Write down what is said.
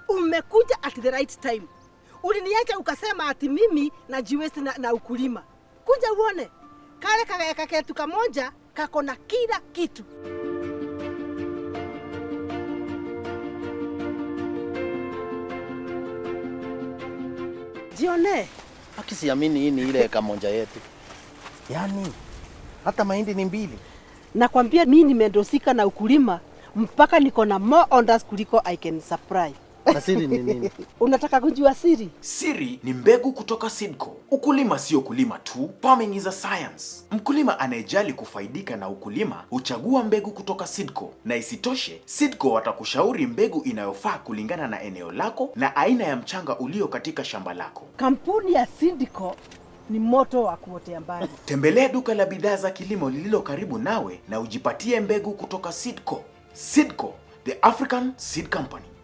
umekuja at the right time. Uliniacha ukasema ati mimi najiwezi na ukulima. Kuja uone. Kale kaketu kamoja kako na kila kitu. Jione. Akisiamini hii ni ile kamonja yetu. Yaani hata mahindi ni 2. Nakwambia mimi nimendosika na ukulima mpaka niko na more orders kuliko I can supply. Na siri ni nini? Unataka kujua siri? Siri ni mbegu kutoka Seedco. Ukulima sio kulima tu, farming is a science. Mkulima anayejali kufaidika na ukulima huchagua mbegu kutoka Seedco. Na isitoshe, Seedco watakushauri mbegu inayofaa kulingana na eneo lako na aina ya mchanga ulio katika shamba lako. Kampuni ya Seedco ni moto wa kuotea mbali. Tembelea duka la bidhaa za kilimo lililo karibu nawe na ujipatie mbegu kutoka Seedco. Seedco, the African Seed Company.